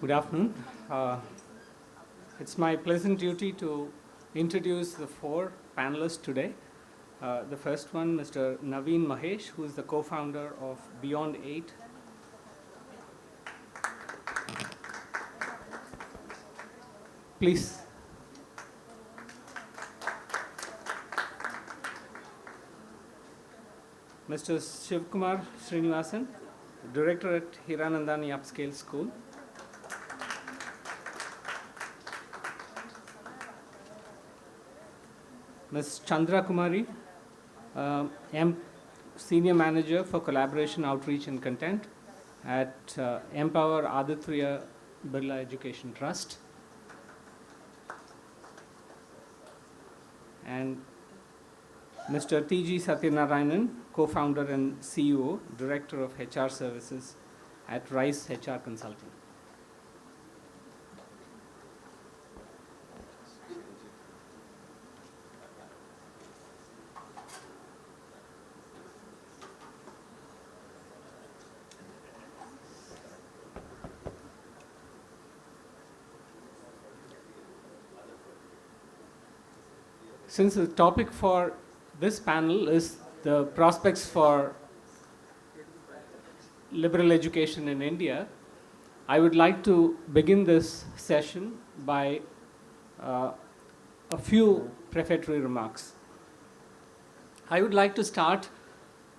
Good afternoon. Uh, it's my pleasant duty to introduce the four panelists today. The first one, Mr. Naveen Mahesh, who is the co-founder of Beyond 8. Please. Mr. Shivkumar Srinivasan, director at Hiranandani Upscale School. Ms. Chandra Kumari, Senior Manager for Collaboration, Outreach and Content at Empower Aditya Birla Education Trust. And Mr. T.G. Satyanarayanan, co-founder and CEO, Director of HR Services at Rice HR Consulting. Since the topic for this panel is the prospects for liberal education in India, I would like to begin this session by a few prefatory remarks. I would like to start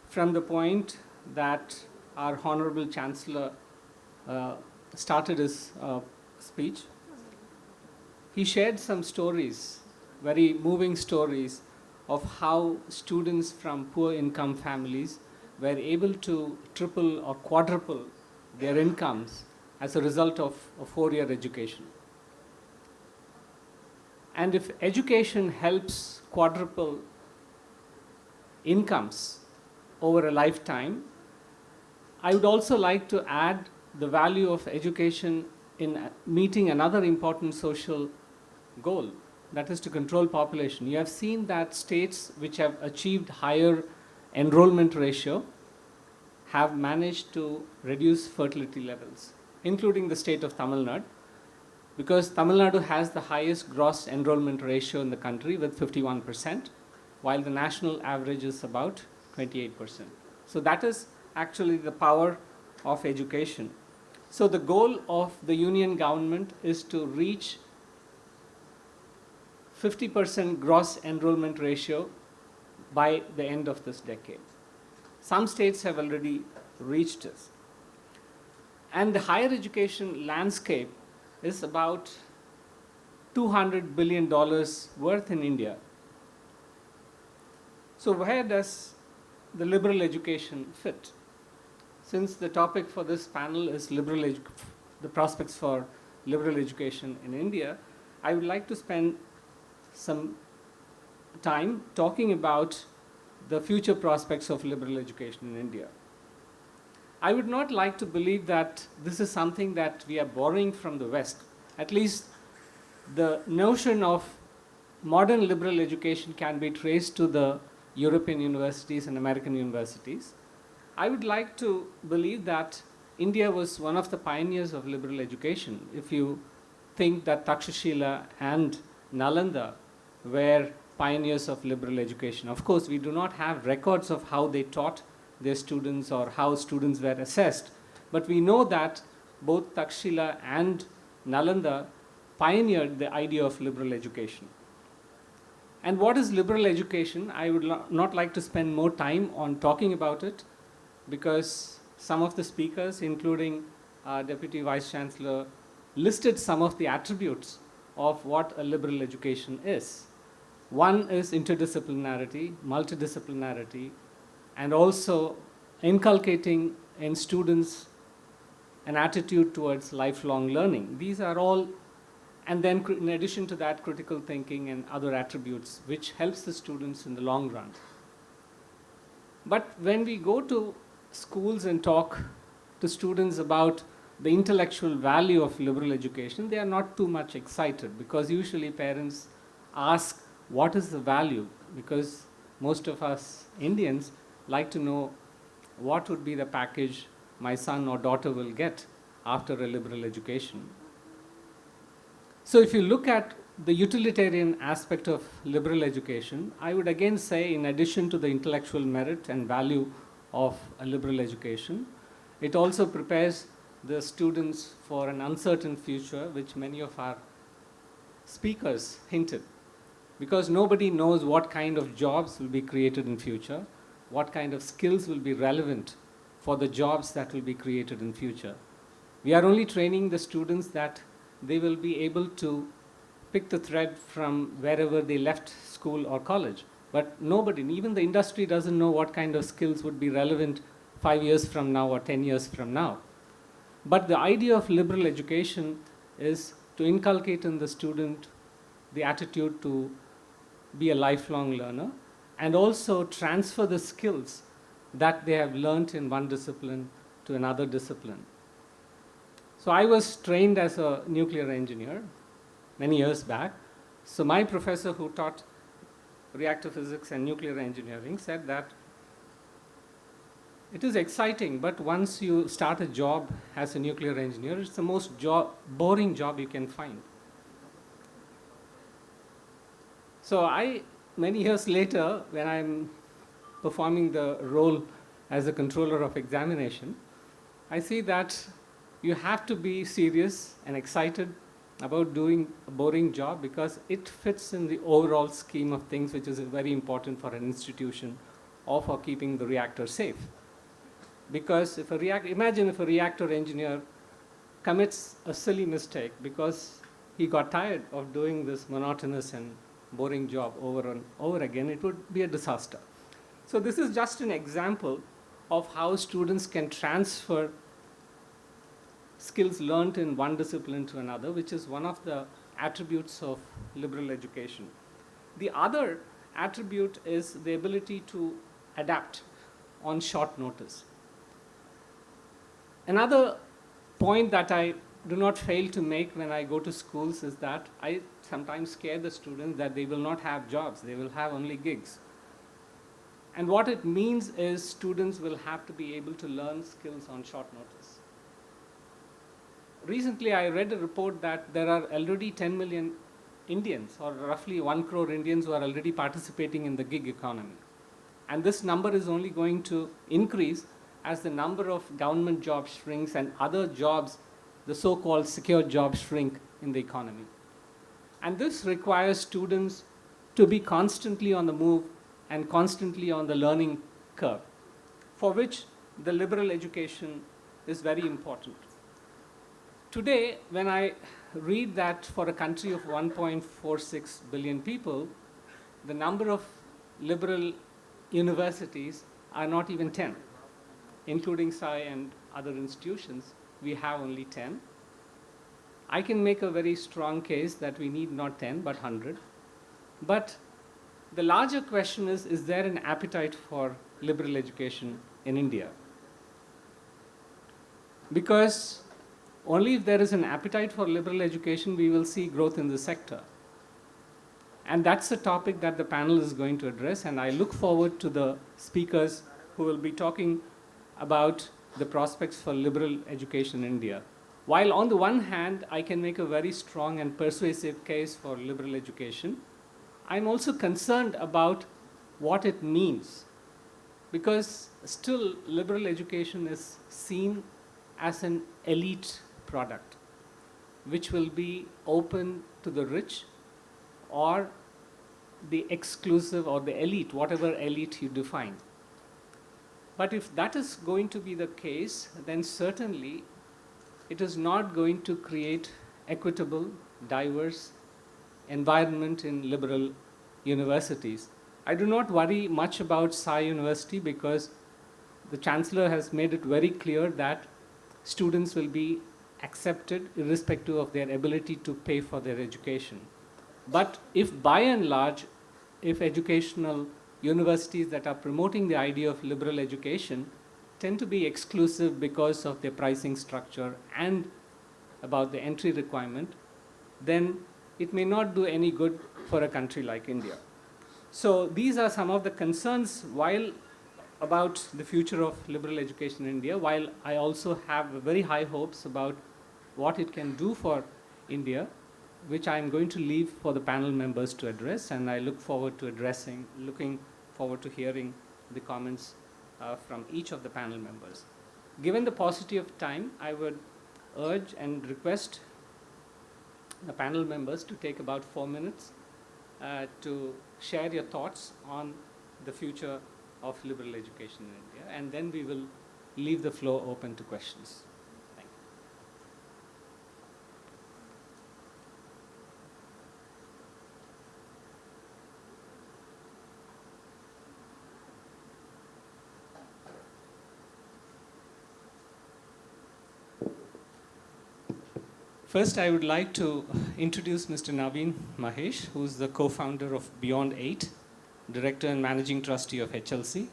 from the point that our Honorable Chancellor started his speech. He shared some stories, very moving stories, of how students from poor income families were able to triple or quadruple their incomes as a result of a 4-year education. And if education helps quadruple incomes over a lifetime, I would also like to add the value of education in meeting another important social goal, that is to control population. You have seen that states which have achieved higher enrollment ratio have managed to reduce fertility levels, including the state of Tamil Nadu, because Tamil Nadu has the highest gross enrollment ratio in the country with 51%, while the national average is about 28%. So that is actually the power of education. So the goal of the union government is to reach 50% gross enrollment ratio by the end of this decade. Some states have already reached this. And the higher education landscape is about $200 billion worth in India. So where does the liberal education fit? Since the topic for this panel is the prospects for liberal education in India, I would like to spend some time talking about the future prospects of liberal education in India. I would not like to believe that this is something that we are borrowing from the West. At least the notion of modern liberal education can be traced to the European universities and American universities. I would like to believe that India was one of the pioneers of liberal education. If you think that Takshashila and Nalanda were pioneers of liberal education. Of course, we do not have records of how they taught their students or how students were assessed, but we know that both Takshashila and Nalanda pioneered the idea of liberal education. And what is liberal education? I would not like to spend more time on talking about it, because some of the speakers, including Deputy Vice Chancellor, listed some of the attributes of what a liberal education is. One is interdisciplinarity, multidisciplinarity, and also inculcating in students an attitude towards lifelong learning. These are all, and then in addition to that, critical thinking and other attributes, which helps the students in the long run. But when we go to schools and talk to students about the intellectual value of liberal education, they are not too much excited, because usually parents ask, what is the value? Because most of us Indians like to know what would be the package my son or daughter will get after a liberal education. So if you look at the utilitarian aspect of liberal education, I would again say, in addition to the intellectual merit and value of a liberal education, it also prepares the students for an uncertain future, which many of our speakers hinted. Because nobody knows what kind of jobs will be created in future, what kind of skills will be relevant for the jobs that will be created in future. We are only training the students that they will be able to pick the thread from wherever they left school or college. But nobody, even the industry, doesn't know what kind of skills would be relevant 5 years from now or 10 years from now. But the idea of liberal education is to inculcate in the student the attitude to be a lifelong learner and also transfer the skills that they have learnt in one discipline to another discipline. So I was trained as a nuclear engineer many years back. So my professor who taught reactor physics and nuclear engineering said that it is exciting, but once you start a job as a nuclear engineer, it's the most boring job you can find. So many years later, when I'm performing the role as a controller of examination, I see that you have to be serious and excited about doing a boring job because it fits in the overall scheme of things, which is very important for an institution or for keeping the reactor safe. Because imagine if a reactor engineer commits a silly mistake because he got tired of doing this monotonous and boring job over and over again, it would be a disaster. So this is just an example of how students can transfer skills learned in one discipline to another, which is one of the attributes of liberal education. The other attribute is the ability to adapt on short notice. Another point that I do not fail to make when I go to schools is that I sometimes scare the students that they will not have jobs, they will have only gigs. And what it means is students will have to be able to learn skills on short notice. Recently, I read a report that there are already 10 million Indians, or roughly 1 crore Indians, who are already participating in the gig economy. And this number is only going to increase as the number of government jobs shrinks and other jobs, the so-called secure jobs, shrink in the economy. And this requires students to be constantly on the move and constantly on the learning curve, for which the liberal education is very important. Today, when I read that for a country of 1.46 billion people, the number of liberal universities are not even 10. Including SAI and other institutions, we have only 10. I can make a very strong case that we need not 10, but 100. But the larger question is there an appetite for liberal education in India? Because only if there is an appetite for liberal education, we will see growth in the sector. And that's a topic that the panel is going to address, and I look forward to the speakers who will be talking about the prospects for liberal education in India. While on the one hand, I can make a very strong and persuasive case for liberal education, I'm also concerned about what it means. Because still, liberal education is seen as an elite product, which will be open to the rich or the exclusive or the elite, whatever elite you define. But if that is going to be the case, then certainly it is not going to create equitable, diverse environment in liberal universities. I do not worry much about SAI University because the Chancellor has made it very clear that students will be accepted irrespective of their ability to pay for their education. But if by and large, if educational universities that are promoting the idea of liberal education tend to be exclusive because of their pricing structure and about the entry requirement, then it may not do any good for a country like India. So these are some of the concerns while about the future of liberal education in India, while I also have very high hopes about what it can do for India, which I am going to leave for the panel members to address, and I look forward to looking forward to hearing the comments from each of the panel members. Given the paucity of time, I would urge and request the panel members to take about 4 minutes to share your thoughts on the future of liberal education in India, and then we will leave the floor open to questions. Thank you. First, I would like to introduce Mr. Naveen Mahesh, who is the co-founder of Beyond 8, Director and Managing Trustee of HLC.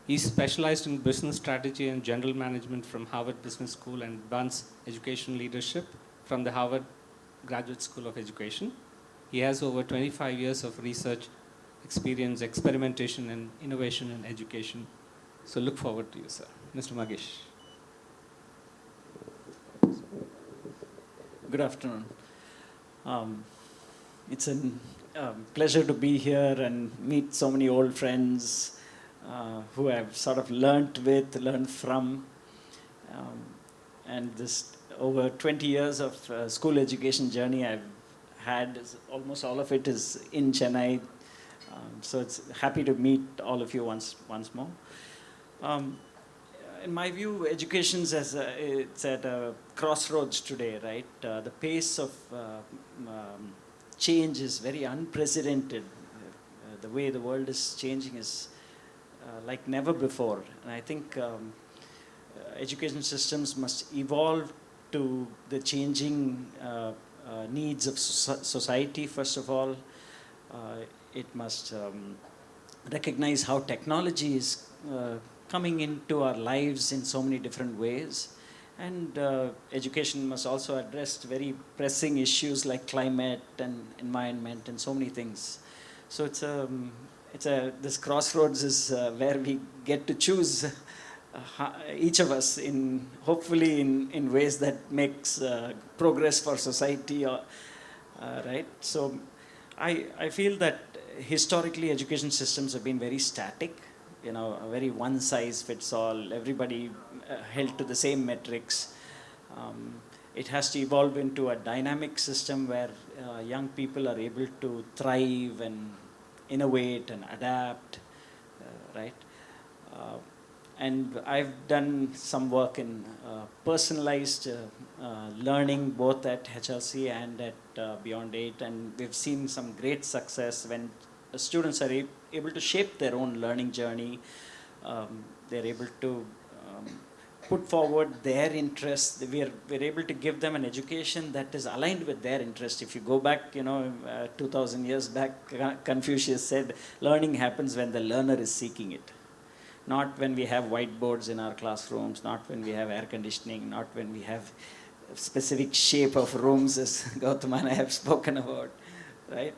He's specialized in business strategy and general management from Harvard Business School and advanced education leadership from the Harvard Graduate School of Education. He has over 25 years of research experience, experimentation, and innovation in education. So look forward to you, sir. Mr. Mahesh. Good afternoon. It's a pleasure to be here and meet so many old friends who I've sort of learned from. And this over 20 years of school education journey I've had, almost all of it is in Chennai. So it's happy to meet all of you once more. In my view, education it's at a crossroads today, right? The pace of change is very unprecedented. The way the world is changing is like never before. And I think education systems must evolve to the changing needs of society, first of all. It must recognize how technology is coming into our lives in so many different ways. And education must also address very pressing issues like climate and environment and so many things. So this crossroads is where we get to choose each of us hopefully in ways that makes progress for society, right? So I feel that historically education systems have been very static. A very one-size-fits-all, everybody held to the same metrics. It has to evolve into a dynamic system where young people are able to thrive and innovate and adapt, right? And I've done some work in personalized learning, both at HLC and at Beyond 8, and we've seen some great success when students are able to shape their own learning journey. They're able to put forward their interests. We're able to give them an education that is aligned with their interest. If you go back, 2,000 years back, Confucius said, learning happens when the learner is seeking it. Not when we have whiteboards in our classrooms, not when we have air conditioning, not when we have specific shape of rooms, as Gautam and I have spoken about, right?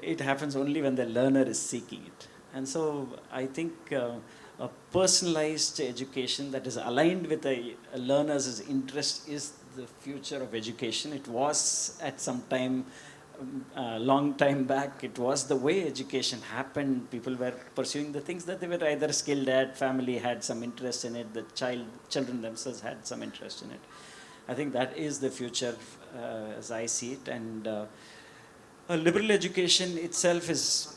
It happens only when the learner is seeking it. And so I think a personalized education that is aligned with a learner's interest is the future of education. It was at some time, long time back, it was the way education happened. People were pursuing the things that they were either skilled at, family had some interest in it, the children themselves had some interest in it. I think that is the future as I see it. And liberal education itself is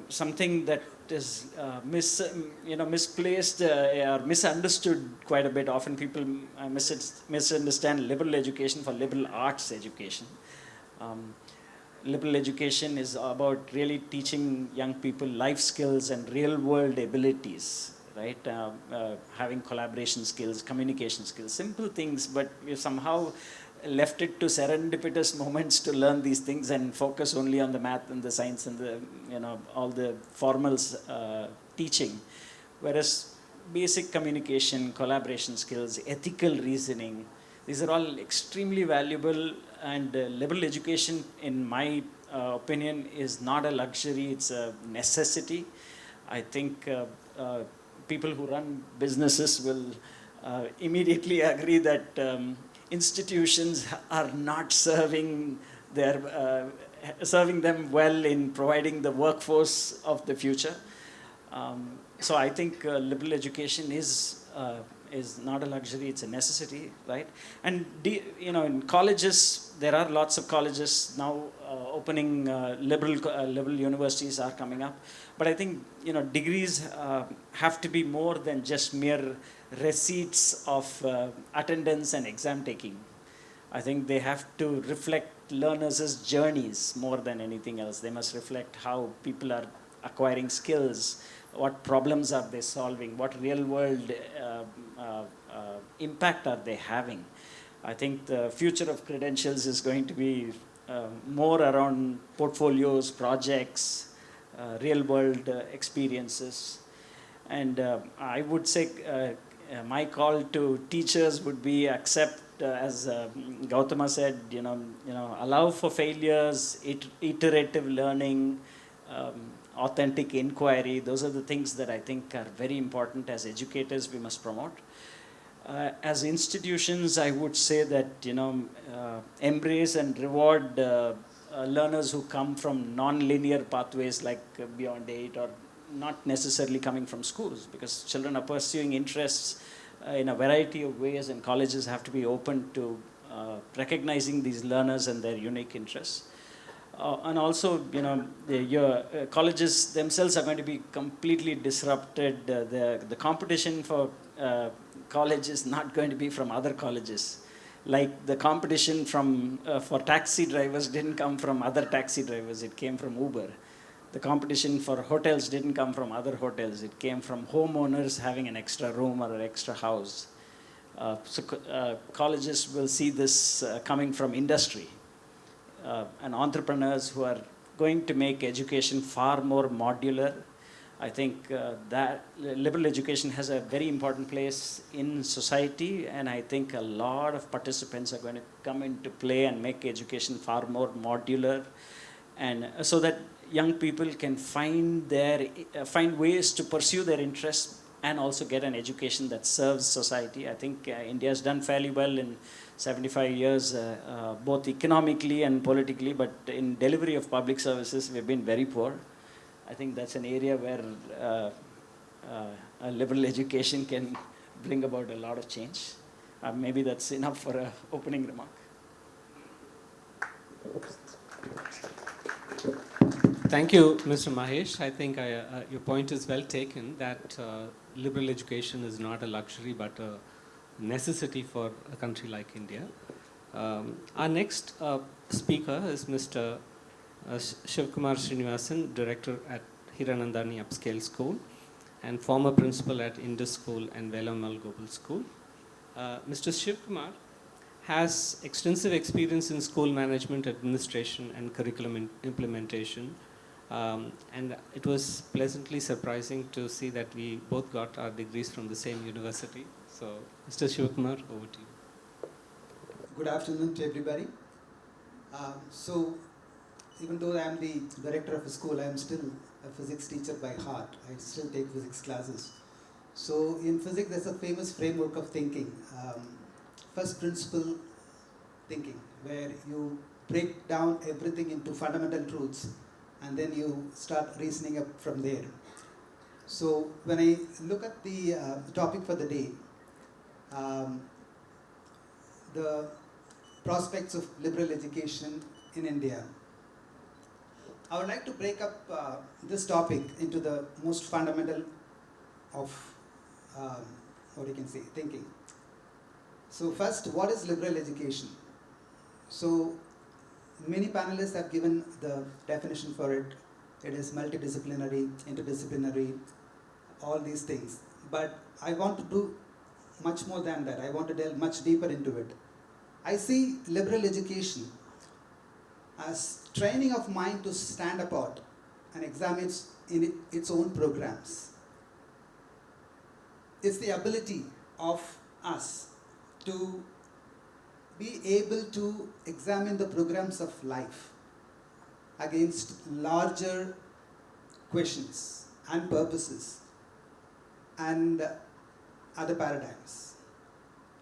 something that is misplaced or misunderstood quite a bit. Often people misunderstand liberal education for liberal arts education. Liberal education is about really teaching young people life skills and real world abilities, right? Having collaboration skills, communication skills, simple things, but we somehow left it to serendipitous moments to learn these things and focus only on the math and the science and the all the formal teaching, whereas basic communication, collaboration skills, ethical reasoning, these are all extremely valuable. And liberal education, in my opinion, is not a luxury, it's a necessity. I think people who run businesses will immediately agree that institutions are not serving them well in providing the workforce of the future. So I think liberal education is not a luxury; it's a necessity, right? And in colleges, there are lots of colleges now opening. Liberal universities are coming up, but I think degrees have to be more than just mere receipts of attendance and exam taking. I think they have to reflect learners' journeys more than anything else. They must reflect how people are acquiring skills, what problems are they solving, what real world impact are they having. I think the future of credentials is going to be more around portfolios, projects, real world experiences. And I would say my call to teachers would be accept, as Gautama said, allow for failures, iterative learning, authentic inquiry. Those are the things that I think are very important as educators we must promote. As institutions, I would say that embrace and reward learners who come from non-linear pathways like Beyond 8, or not necessarily coming from schools, because children are pursuing interests in a variety of ways, and colleges have to be open to recognizing these learners and their unique interests. And also, your colleges themselves are going to be completely disrupted. The competition for college is not going to be from other colleges. Like the competition for taxi drivers didn't come from other taxi drivers, it came from Uber. The competition for hotels didn't come from other hotels, it came from homeowners having an extra room or an extra house. Colleges will see this coming from industry. And entrepreneurs who are going to make education far more modular. I think that liberal education has a very important place in society, and I think a lot of participants are going to come into play and make education far more modular, and so that young people can find ways to pursue their interests and also get an education that serves society. I think India has done fairly well in 75 years, both economically and politically, but in delivery of public services, we've been very poor. I think that's an area where a liberal education can bring about a lot of change. Maybe that's enough for an opening remark. Thank you, Mr. Mahesh. I think your point is well taken, that liberal education is not a luxury but a necessity for a country like India. Our next speaker is Mr. Shivkumar Srinivasan, Director at Hiranandani Upscale School and former Principal at Indus School and Vellamal Global School. Mr. Shivkumar has extensive experience in school management, administration and curriculum implementation. And it was pleasantly surprising to see that we both got our degrees from the same university. So, Mr. Shivkumar, over to you. Good afternoon to everybody. So, even though I am the director of a school, I am still a physics teacher by heart. I still take physics classes. So, in physics, there's a famous framework of thinking, first principle thinking, where you break down everything into fundamental truths and then you start reasoning up from there. So, when I look at the topic for the day, the prospects of liberal education in India, I would like to break up this topic into the most fundamental of thinking. So first, what is liberal education? So many panelists have given the definition for it. It is multidisciplinary, interdisciplinary, all these things. But I want to do much more than that. I want to delve much deeper into it. I see liberal education as training of mind to stand apart and examine its own programs. It's the ability of us to be able to examine the programs of life against larger questions and purposes, and other paradigms,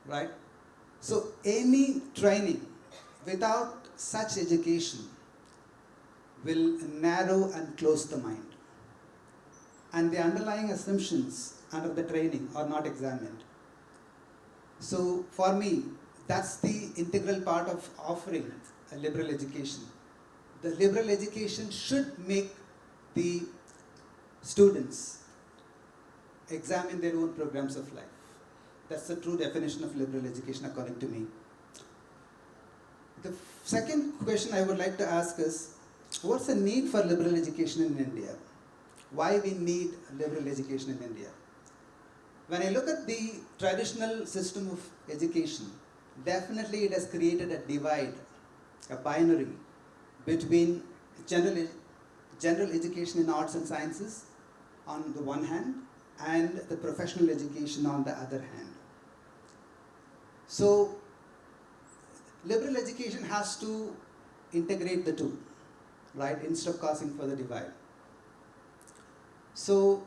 right? So any training without such education will narrow and close the mind. And the underlying assumptions under the training are not examined. So for me, that's the integral part of offering a liberal education. The liberal education should make the students examine their own programs of life. That's the true definition of liberal education according to me. The second question I would like to ask is, what's the need for liberal education in India? Why we need liberal education in India? When I look at the traditional system of education, definitely it has created a divide, a binary between general education in arts and sciences on the one hand and the professional education on the other hand. So liberal education has to integrate the two, right, instead of causing further divide. So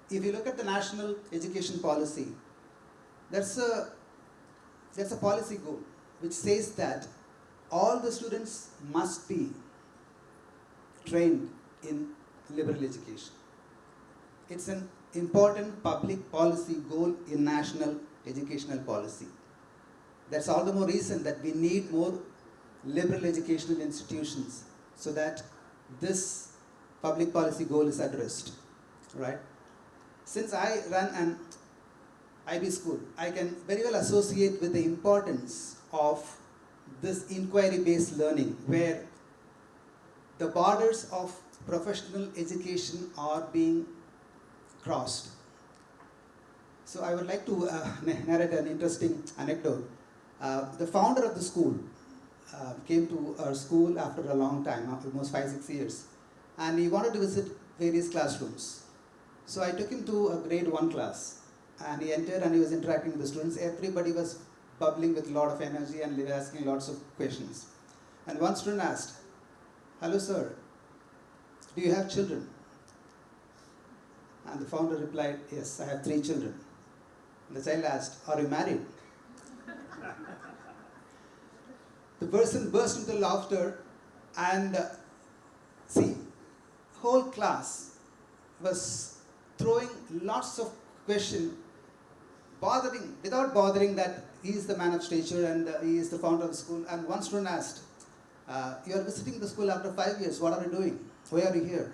if you look at the national education policy, that's a policy goal which says that all the students must be trained in liberal education. It's an important public policy goal in national educational policy. That's all the more reason that we need more liberal educational institutions so that this public policy goal is addressed, right? Since I run an IB school, I can very well associate with the importance of this inquiry-based learning where the borders of professional education are being crossed. So I would like to narrate an interesting anecdote. The founder of the school came to our school after a long time, almost 5-6 years, and he wanted to visit various classrooms. So I took him to a grade 1 class, and he entered and he was interacting with the students. Everybody was bubbling with a lot of energy and they were asking lots of questions. And one student asked, "Hello sir, do you have children?" And the founder replied, "Yes, I have 3 children." And the child asked, "Are you married?" The person burst into laughter, and see, whole class was throwing lots of questions, without bothering that he is the man of stature and he is the founder of the school. And one student asked, "You are visiting the school after 5 years, what are you doing? Why are you here?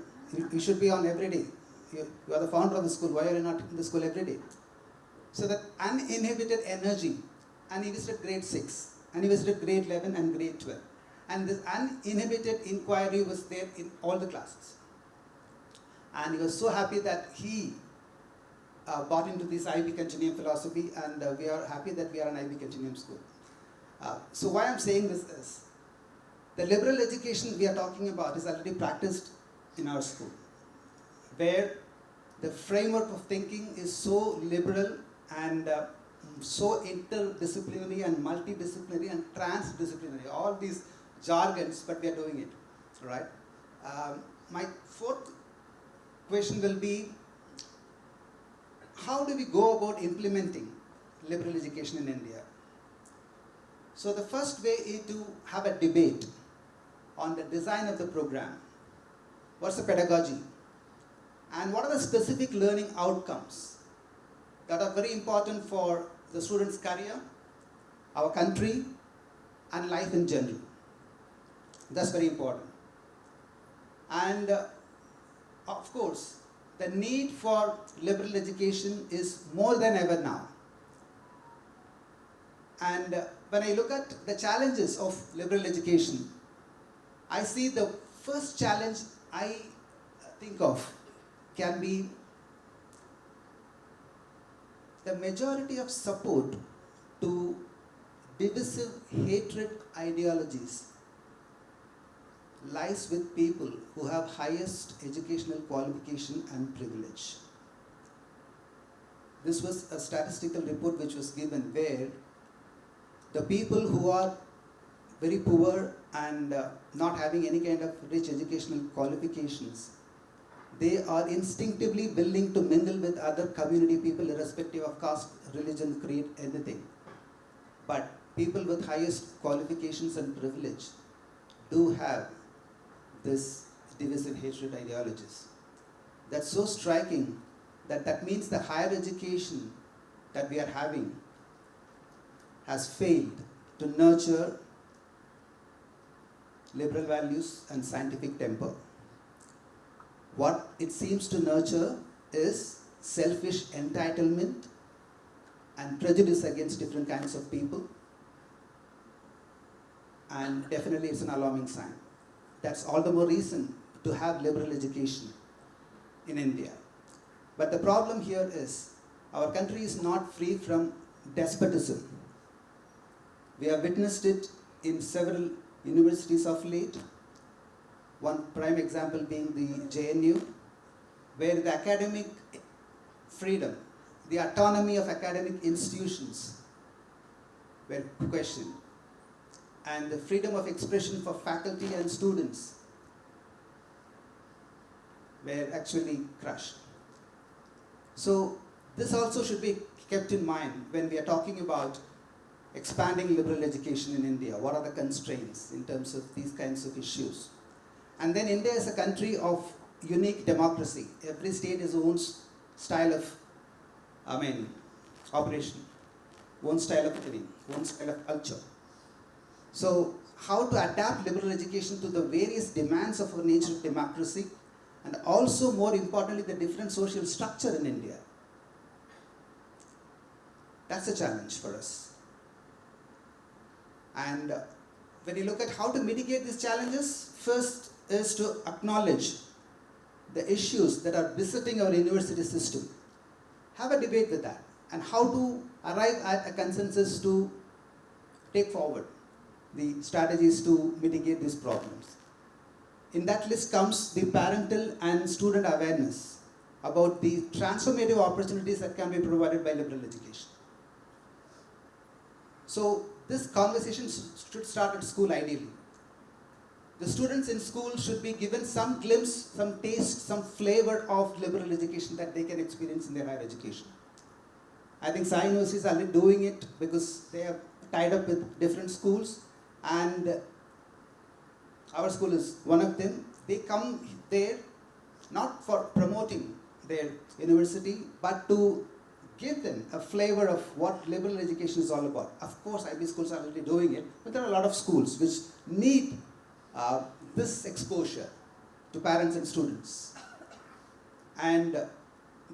You should be on every day. You are the founder of the school, why are you not in the school every day?" So that uninhibited energy, and he visited grade 6, and he visited grade 11 and grade 12. And this uninhibited inquiry was there in all the classes. And he was so happy that he bought into this IB Continuum philosophy, and we are happy that we are an IB Continuum school. So why I'm saying this is, the liberal education we are talking about is already practiced in our school, where the framework of thinking is so liberal and so interdisciplinary and multidisciplinary and transdisciplinary, all these jargons, but we are doing it, right? My fourth question will be, how do we go about implementing liberal education in India? So the first way is to have a debate on the design of the program. What's the pedagogy? And what are the specific learning outcomes that are very important for the student's career, our country, and life in general? That's very important. And of course, the need for liberal education is more than ever now. And when I look at the challenges of liberal education, I see the first challenge I think of can be the majority of support to divisive hatred ideologies lies with people who have highest educational qualification and privilege. This was a statistical report which was given where the people who are very poor and not having any kind of rich educational qualifications, they are instinctively willing to mingle with other community people irrespective of caste, religion, creed, anything. But people with highest qualifications and privilege do have this divisive hatred ideologies. That's so striking that means the higher education that we are having has failed to nurture liberal values and scientific temper. What it seems to nurture is selfish entitlement and prejudice against different kinds of people. And definitely it's an alarming sign. That's all the more reason to have liberal education in India. But the problem here is our country is not free from despotism. We have witnessed it in several universities of late. One prime example being the JNU, where the academic freedom, the autonomy of academic institutions were questioned, and the freedom of expression for faculty and students were actually crushed. So this also should be kept in mind when we are talking about expanding liberal education in India. What are the constraints in terms of these kinds of issues? And then India is a country of unique democracy. Every state has its own style of, operation, own style of living, own style of culture. So how to adapt liberal education to the various demands of our nature of democracy, and also more importantly the different social structure in India. That's a challenge for us. And when you look at how to mitigate these challenges, first is to acknowledge the issues that are besetting our university system. Have a debate with that, and how to arrive at a consensus to take forward the strategies to mitigate these problems. In that list comes the parental and student awareness about the transformative opportunities that can be provided by liberal education. So this conversation should start at school ideally. The students in school should be given some glimpse, some taste, some flavor of liberal education that they can experience in their higher education. I think Sai University is already doing it because they are tied up with different schools, and our school is one of them. They come there not for promoting their university, but to give them a flavor of what liberal education is all about. Of course, IB schools are already doing it, but there are a lot of schools which need this exposure to parents and students. And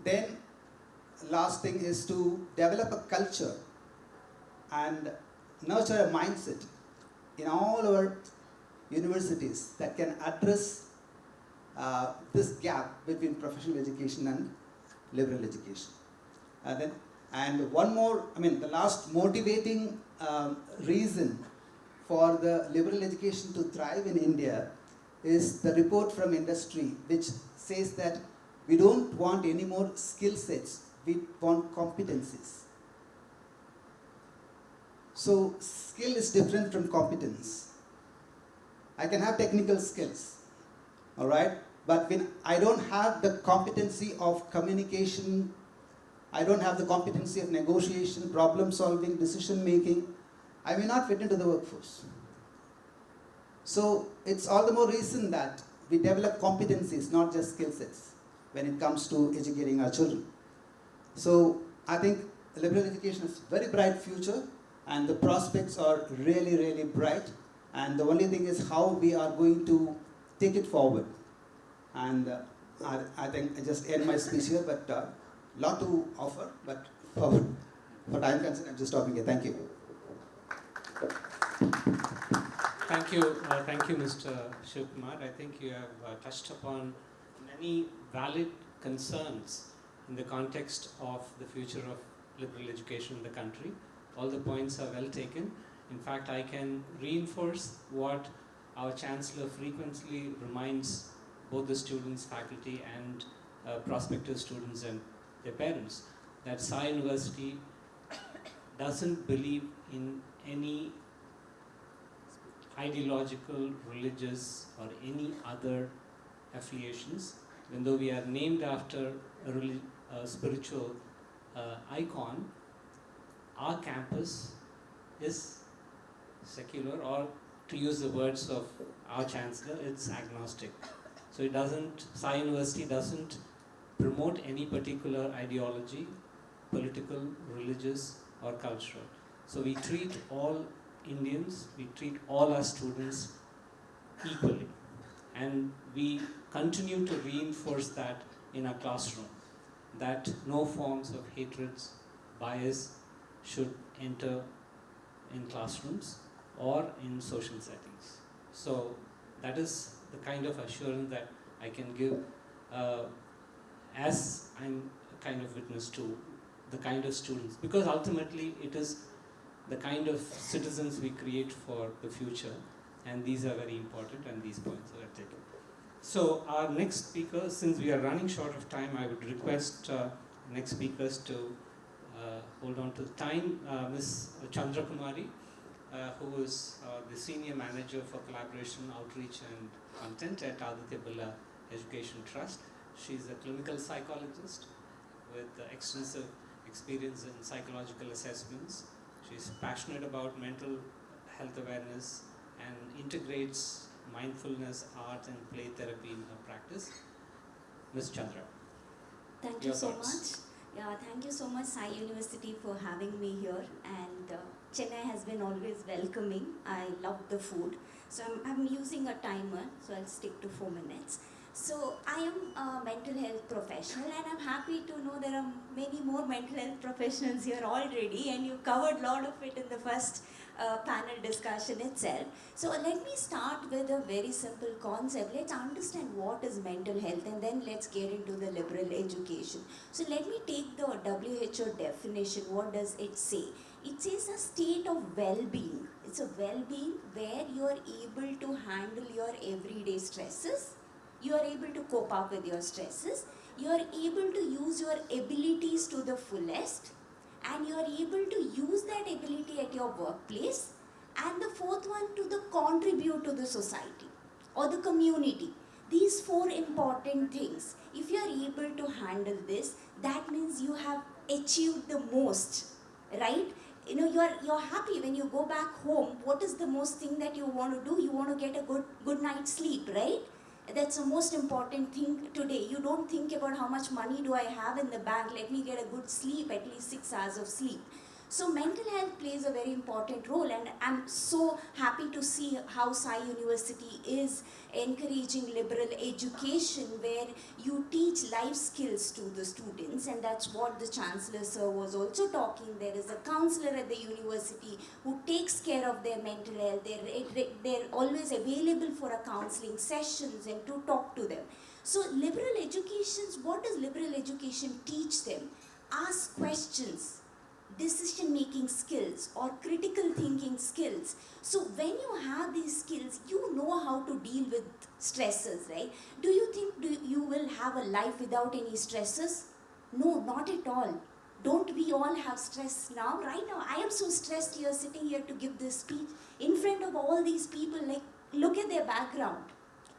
then last thing is to develop a culture and nurture a mindset in all our universities that can address this gap between professional education and liberal education. And one more, the last motivating reason for the liberal education to thrive in India is the report from industry, which says that we don't want any more skill sets, we want competencies. So skill is different from competence. I can have technical skills, all right? But when I don't have the competency of communication, I don't have the competency of negotiation, problem solving, decision making, I may not fit into the workforce. So it's all the more reason that we develop competencies, not just skill sets, when it comes to educating our children. So I think liberal education has a very bright future, and the prospects are really, really bright. And the only thing is how we are going to take it forward. And I think I just end my speech here, but lot to offer, but for time concerned, I'm just stopping here. Thank you. Thank you, Mr. Shivkumar. I think you have touched upon many valid concerns in the context of the future of liberal education in the country. All the points are well taken. In fact, I can reinforce what our Chancellor frequently reminds both the students, faculty, and prospective students and their parents, that Sai University doesn't believe in any ideological, religious, or any other affiliations. even though we are named after a spiritual icon, our campus is secular, or to use the words of our chancellor, it's agnostic. So it doesn't, Sai University doesn't promote any particular ideology, political, religious, or cultural. So we treat all Indians, we treat all our students equally. And we continue to reinforce that in our classroom, that no forms of hatreds, bias should enter in classrooms or in social settings. So that is the kind of assurance that I can give as I'm a kind of witness to the kind of students, because ultimately it is the kind of citizens we create for the future, and these are very important, and these points are taken. So our next speaker, since we are running short of time, I would request next speakers to hold on to the time. Ms. Chandra Kumari, who is the Senior Manager for Collaboration, Outreach and Content at Aditya Birla Education Trust. She's a clinical psychologist with extensive experience in psychological assessments. She's passionate about mental health awareness and integrates mindfulness, art and play therapy in her practice. Ms. Chandra. Thank Your you so thoughts. much. Yeah, thank you so much, Sai University, for having me here. And Chennai has been always welcoming. I love the food. So I'm using a timer, so I'll stick to 4 minutes. So I am a mental health professional, and I'm happy to know there are many more mental health professionals here already, and you covered a lot of it in the first panel discussion itself. So let me start with a very simple concept. Let's understand what is mental health, and then let's get into the liberal education. So let me take the WHO definition. What does it say? It says a state of well-being. It's a well-being where you are able to handle your everyday stresses. You are able to cope up with your stresses. You are able to use your abilities to the fullest, and you are able to use that ability at your workplace. And the fourth one, to the contribute to the society or the community. These 4 important things, if you are able to handle this, that means you have achieved the most, right? You know, you're happy when you go back home. What is the most thing that you want to do? You want to get a good night's sleep, right? That's the most important thing today. You don't think about how much money do I have in the bank. Let me get a good sleep, at least 6 hours of sleep. So mental health plays a very important role, and I'm so happy to see how Sai University is encouraging liberal education, where you teach life skills to the students, and that's what the Chancellor Sir was also talking. There is a counselor at the university who takes care of their mental health. They're always available for a counseling sessions and to talk to them. So liberal educations, what does liberal education teach them? Ask questions, decision-making skills or critical thinking skills. So when you have these skills, you know how to deal with stresses, right? Do you think you will have a life without any stresses? No, not at all. Don't we all have stress now? Right now, I am so stressed here, sitting here to give this speech in front of all these people. Like, look at their background.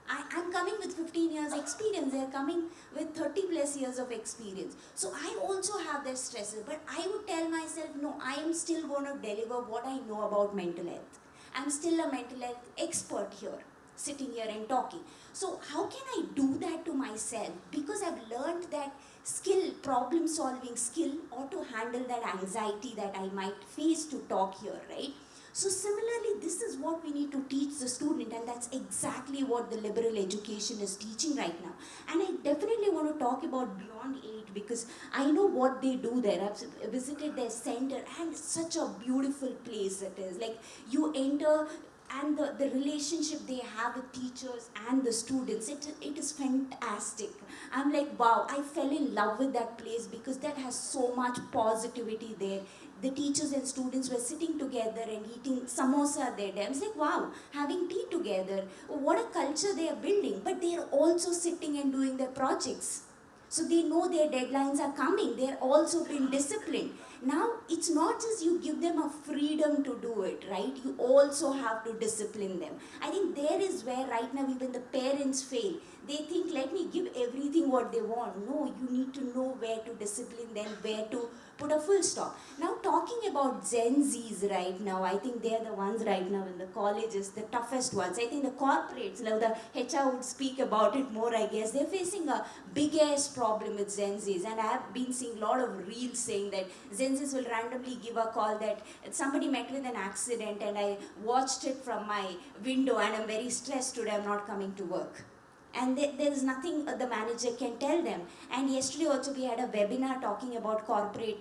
I'm coming with 15 years experience, they're coming with 30 plus years of experience. So I also have that stresses, but I would tell myself, no, I am still going to deliver what I know about mental health. I'm still a mental health expert here, sitting here and talking. So how can I do that to myself? Because I've learned that skill, problem solving skill, or to handle that anxiety that I might face to talk here, right? So similarly, this is what we need to teach the student, and that's exactly what the liberal education is teaching right now. And I definitely want to talk about Beyond 8, because I know what they do there. I've visited their center, and it's such a beautiful place it is. Like, you enter, and the relationship they have with teachers and the students, it is fantastic. I'm like, wow, I fell in love with that place because that has so much positivity there. The teachers and students were sitting together and eating samosa there. I was like, wow, having tea together. What a culture they are building. But they are also sitting and doing their projects. So they know their deadlines are coming. They're also being disciplined. Now, it's not just you give them a freedom to do it, right? You also have to discipline them. I think there is where right now even the parents fail. They think, let me give everything what they want. No, you need to know where to discipline them, where to put a full stop. Now, talking about Gen Zs right now, I think they're the ones right now in the colleges, the toughest ones. I think the corporates, now the HR would speak about it more, I guess. They're facing a big-ass problem with Gen Zs. And I have been seeing a lot of reels saying that Gen Zs will randomly give a call that somebody met with an accident and I watched it from my window and I'm very stressed today, I'm not coming to work. And there is nothing the manager can tell them. And yesterday also we had a webinar talking about corporate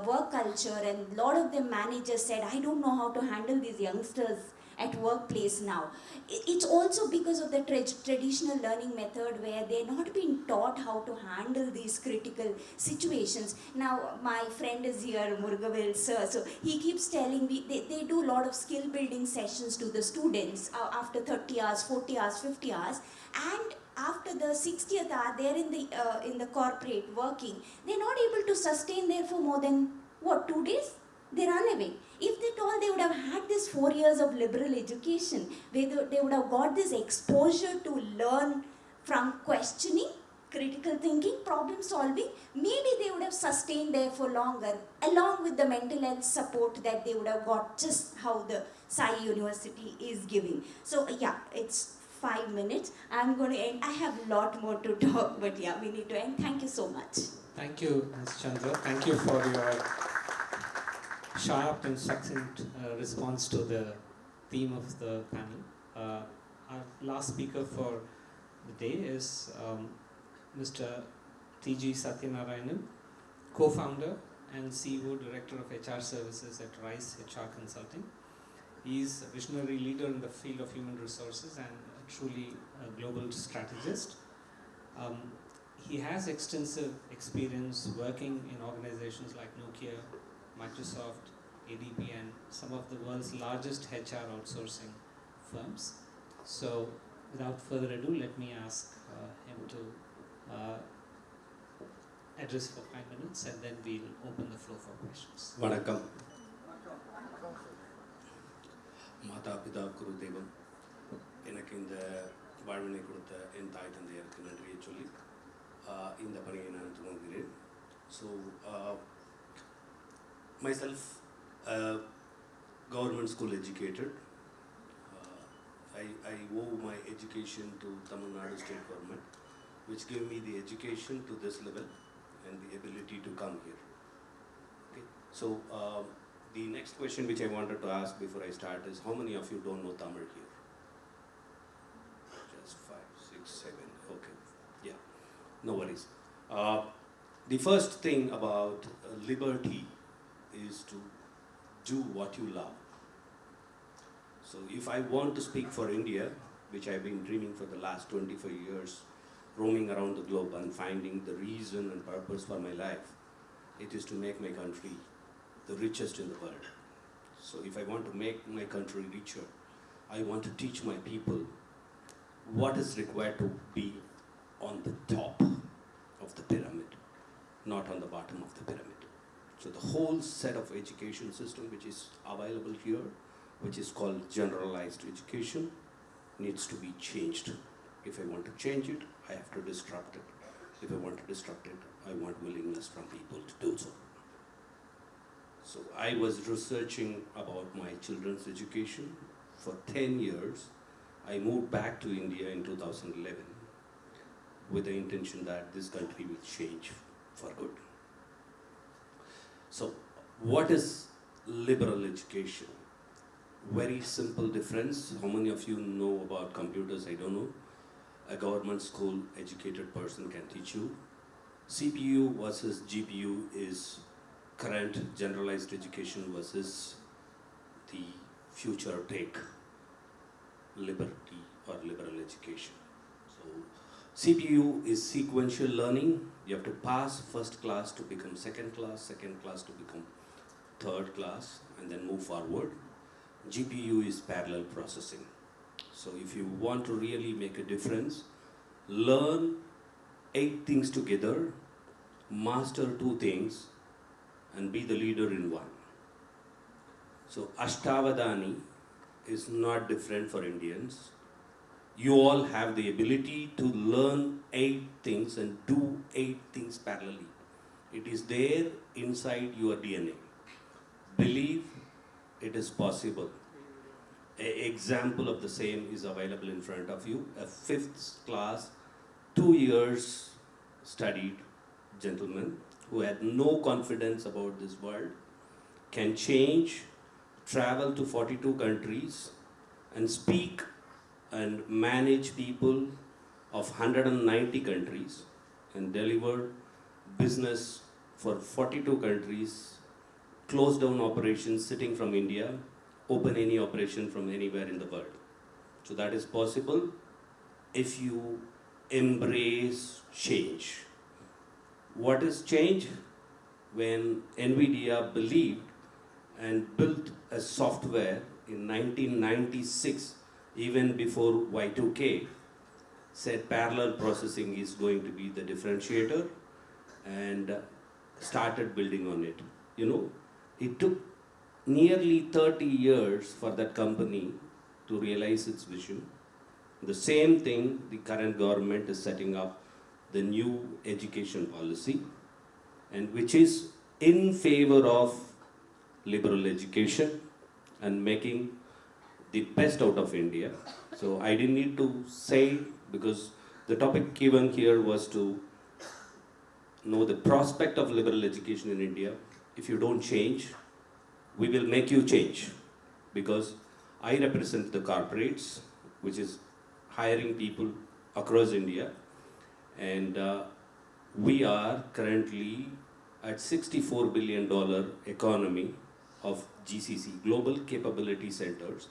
work culture, and a lot of the managers said, I don't know how to handle these youngsters at workplace now. It's also because of the traditional learning method where they're not being taught how to handle these critical situations. Now my friend is here, Murugavel sir, so he keeps telling me they do a lot of skill building sessions to the students after 30 hours, 40 hours, 50 hours, and after the 60th hour they're in the corporate working. They're not able to sustain there for more than what, 2 days? They run away. If they told, they would have had this 4 years of liberal education, where they would have got this exposure to learn from questioning, critical thinking, problem solving. Maybe they would have sustained there for longer, along with the mental health support that they would have got, just how the Sai University is giving. So yeah, it's 5 minutes. I'm going to end. I have a lot more to talk, but yeah, we need to end. Thank you so much. Thank you, Ms. Chandra. Thank you for your sharp and succinct response to the theme of the panel. Our last speaker for the day is Mr. T.G. Satyanarayanan, co-founder and CEO, Director of HR Services at RISE HR Consulting. He is a visionary leader in the field of human resources and truly a global strategist. He has extensive experience working in organizations like Nokia, Microsoft, ADP, and some of the world's largest HR outsourcing firms. So, without further ado, let me ask him to address for 5 minutes, and then we'll open the floor for questions. வணக்கம். மாதா பிதா குரு தெய்வம் எனக்கு இந்த வாழ்வினை கொடுத்த என் தாய் தந்தையருக்கு நன்றியை சொல்லி இந்த பணியை நான் துவங்குகிறேன். So myself government school educated. I owe my education to Tamil Nadu state government, which gave me the education to this level and the ability to come here. Okay. So the next question which I wanted to ask before I start is, how many of you don't know Tamil here? Just 5, 6, 7. Okay. Yeah. No worries. The first thing about liberty is to do what you love. So if I want to speak for India, which I've been dreaming for the last 25 years, roaming around the globe and finding the reason and purpose for my life, it is to make my country the richest in the world. So if I want to make my country richer, I want to teach my people what is required to be on the top of the pyramid, not on the bottom of the pyramid. So the whole set of education system which is available here, which is called generalized education, needs to be changed. If I want to change it, I have to disrupt it. If I want to disrupt it, I want willingness from people to do so. So I was researching about my children's education for 10 years. I moved back to India in 2011 with the intention that this country will change for good. So what is liberal education? Very simple difference. How many of you know about computers? I don't know. A government school educated person can teach you. CPU versus GPU is current generalized education versus the future take, liberty or liberal education. So CPU is sequential learning. You have to pass first class to become second class to become third class, and then move forward. GPU is parallel processing. So if you want to really make a difference, learn 8 things together, master 2 things, and be the leader in one. So Ashtavadani is not different for Indians. You all have the ability to learn 8 things and do 8 things parallelly. It is there inside your DNA. Believe it is possible. An example of the same is available in front of you. A 5th class, 2 years studied gentleman who had no confidence about this world can change, travel to 42 countries, and speak and manage people of 190 countries and deliver business for 42 countries, close down operations sitting from India, open any operation from anywhere in the world. So that is possible if you embrace change. What is change? When NVIDIA believed and built a software in 1996, even before Y2K, said parallel processing is going to be the differentiator, and started building on it. You know, it took nearly 30 years for that company to realize its vision. The same thing the current government is setting up the new education policy, and which is in favor of liberal education and making the best out of India. So I didn't need to say, because the topic given here was to know the prospect of liberal education in India. If you don't change, we will make you change, because I represent the corporates, which is hiring people across India, and we are currently at $64 billion economy of GCC, Global Capability Centers,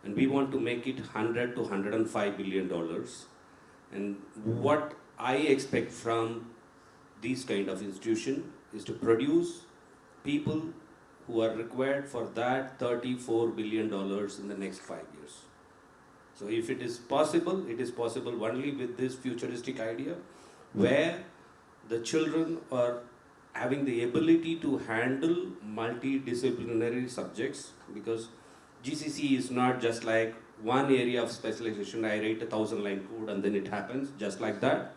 and we want to make it $100 to $105 billion. And what I expect from these kind of institution is to produce people who are required for that $34 billion in the next 5 years. So if it is possible only with this futuristic idea, where the children are having the ability to handle multidisciplinary subjects, because GCC is not just like one area of specialization. I write 1,000-line code and then it happens, just like that.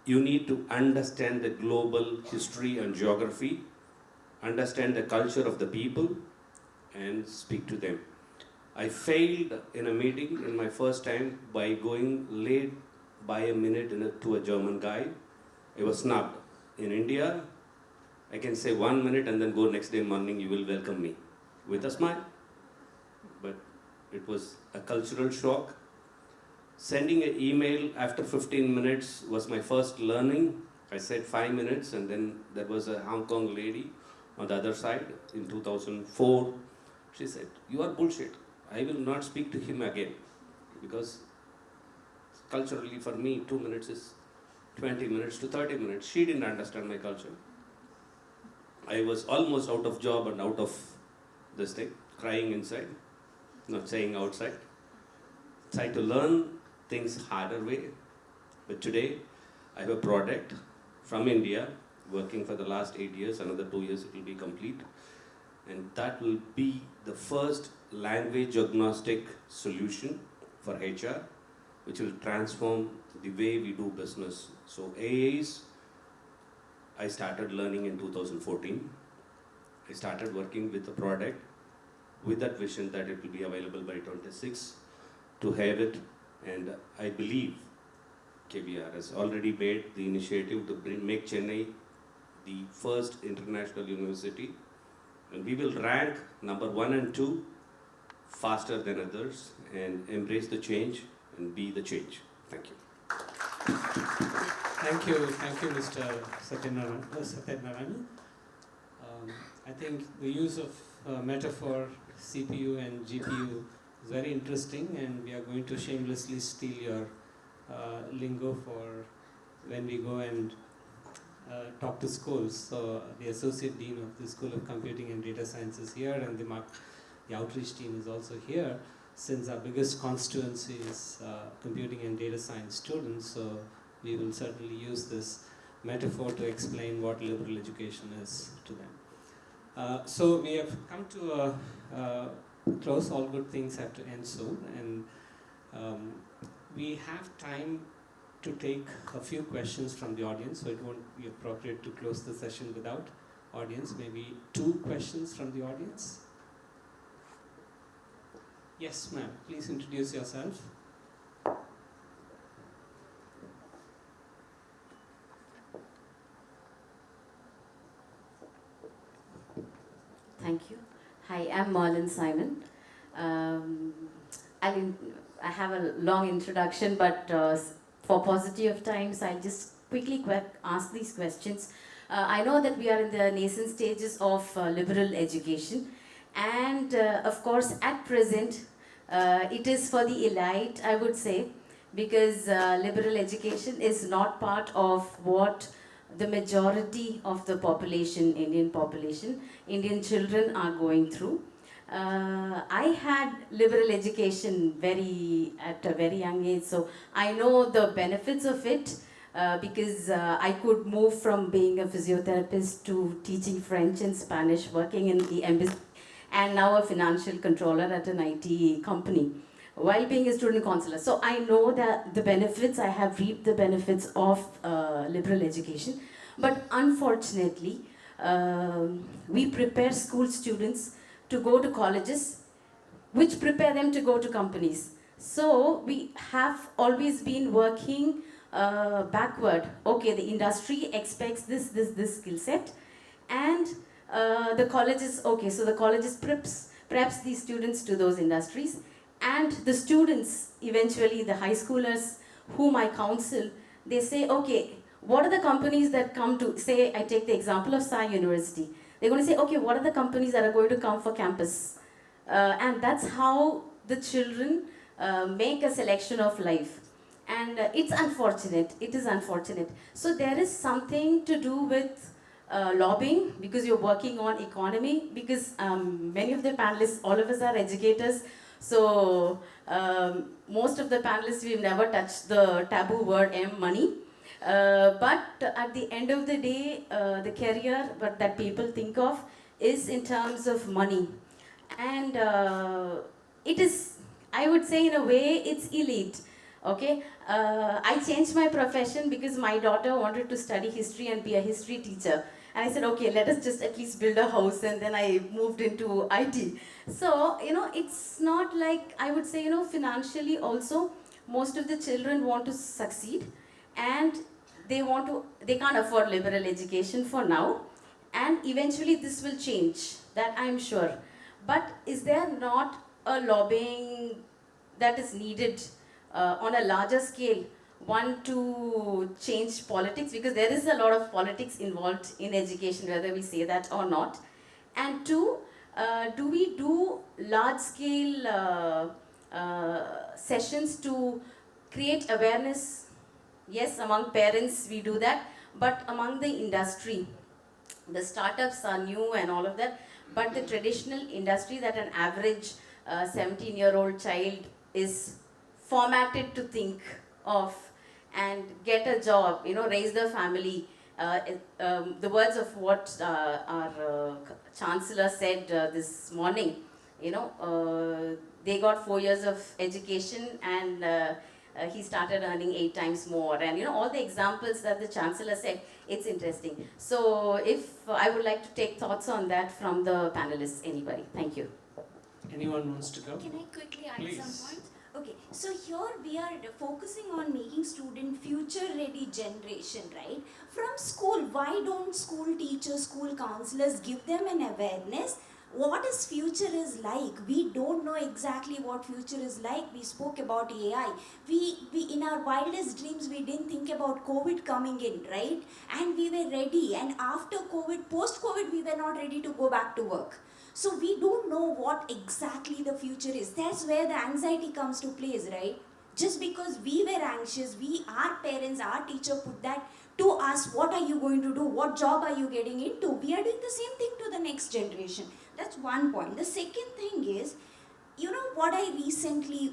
You need to understand the global history and geography, understand the culture of the people, and speak to them. I failed in a meeting in my first time by going late by a minute to a German guy. I was snubbed. In India, I can say 1 minute and then go next day morning, you will welcome me with a smile. But it was a cultural shock. Sending an email after 15 minutes was my first learning. I said 5 minutes, and then there was a Hong Kong lady on the other side in 2004. She said, "You are bullshit. I will not speak to him again." Because culturally for me, 2 minutes is 20 minutes to 30 minutes. She didn't understand my culture. I was almost out of job and out of this thing, crying inside, not saying outside. Try to learn things harder way. But today, I have a product from India, working for the last 8 years, another 2 years it will be complete. And that will be the first language agnostic solution for HR, which will transform the way we do business. So AAs, I started learning in 2014. I started working with the product with that vision that it will be available by 26 to have it. And I believe KBR has already made the initiative to make Chennai the first international university. And we will rank number 1 and 2 faster than others and embrace the change and be the change. Thank you. Thank you, Mr. Satyanarayana. I think the use of metaphor, CPU and GPU is very interesting, and we are going to shamelessly steal your lingo for when we go and talk to schools. So the Associate Dean of the School of Computing and Data Science is here, and the outreach team is also here, since our biggest constituency is computing and data science students. So we will certainly use this metaphor to explain what liberal education is to them. So we have come to a close. All good things have to end soon, and We have time to take a few questions from the audience, so it won't be appropriate to close the session without audience. Maybe 2 questions from the audience. Yes, ma'am. Please introduce yourself. Thank you. Hi, I'm Marlon Simon. Um, I have a long introduction, but for paucity of time, so I'll just quickly ask these questions. I know that we are in the nascent stages of liberal education, and of course, at present, it is for the elite, I would say, because liberal education is not part of what the majority of the population, Indian children are going through. I had liberal education at a very young age, so I know the benefits of it because I could move from being a physiotherapist to teaching French and Spanish, working in the embassy, and now a financial controller at an IT company while being a student counselor. So I know that the benefits, I have reaped the benefits of liberal education. But unfortunately, we prepare school students to go to colleges, which prepare them to go to companies. So we have always been working backward. Okay, the industry expects this skill set, and the colleges, okay, so the colleges preps these students to those industries, and the students, eventually the high schoolers whom I counsel, they say, okay, what are the companies that come to, say, I take the example of Sai University. They're going to say, okay, what are the companies that are going to come for campus? And that's how the children make a selection of life. And it's unfortunate, it is unfortunate. So there is something to do with lobbying, because you're working on economy, because many of the panelists, all of us are educators. So most of the panelists, we've never touched the taboo word money. But at the end of the day, the career that people think of is in terms of money. And it is, I would say in a way, it's elite. Okay, I changed my profession because my daughter wanted to study history and be a history teacher. And I said, okay, let us just at least build a house, and then I moved into IT. So, it's not like, I would say, financially also, most of the children want to succeed, and they can't afford liberal education for now, and eventually this will change, that I'm sure. But is there not a lobbying that is needed on a larger scale? One, to change politics, because there is a lot of politics involved in education, whether we say that or not. And two, do we do large scale sessions to create awareness? Yes, among parents we do that, but among the industry, the startups are new and all of that, but the traditional industry that an average 17-year-old child is formatted to think of and get a job, raise their family. The words of what our chancellor said this morning, they got 4 years of education, and he started earning 8 times more, and all the examples that the chancellor said, it's interesting. So if I would like to take thoughts on that from the panelists, anybody. Thank you. Anyone wants to go? Can I quickly add Please. some points? Okay, so here we are focusing on making student future ready generation, right? From school, why don't school teachers, school counselors give them an awareness? What is future is like? We don't know exactly what future is like. We spoke about AI. We in our wildest dreams, we didn't think about COVID coming in, right? And we were ready. And after COVID, post-COVID, we were not ready to go back to work. So we don't know what exactly the future is. That's where the anxiety comes to place, right? Just because we were anxious, our parents, our teacher put that to us, what are you going to do? What job are you getting into? We are doing the same thing to the next generation. That's one point. The second thing is, what I recently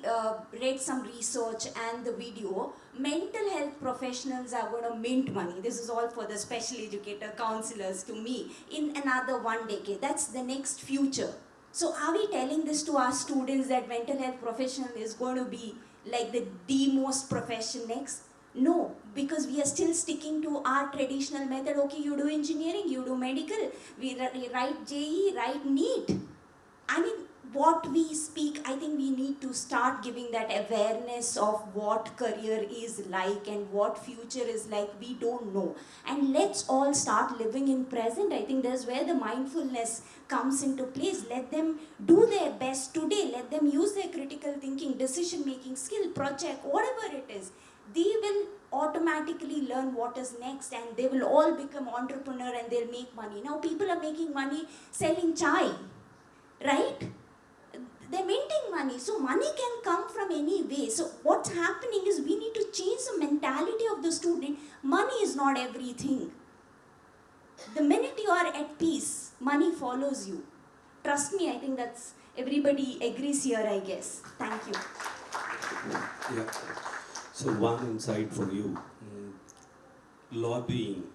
read some research and the video, mental health professionals are going to mint money. This is all for the special educator counselors to me in another 1 decade. That's the next future. So are we telling this to our students that mental health professional is going to be like the most profession next? No, because we are still sticking to our traditional method. Okay, you do engineering, you do medical, we write JE, write NEET. I mean, what we speak, I think we need to start giving that awareness of what career is like and what future is like. We don't know. And let's all start living in present. I think that's where the mindfulness comes into place. Let them do their best today. Let them use their critical thinking, decision making skill, project, whatever it is. They will automatically learn what is next, and they will all become entrepreneur and they'll make money. Now people are making money selling chai, right? They're minting money, so money can come from any way. So what's happening is we need to change the mentality of the student. Money is not everything. The minute you are at peace, money follows you. Trust me, I think that's everybody agrees here, I guess. Thank you. Yeah. So one insight for you. Lobbying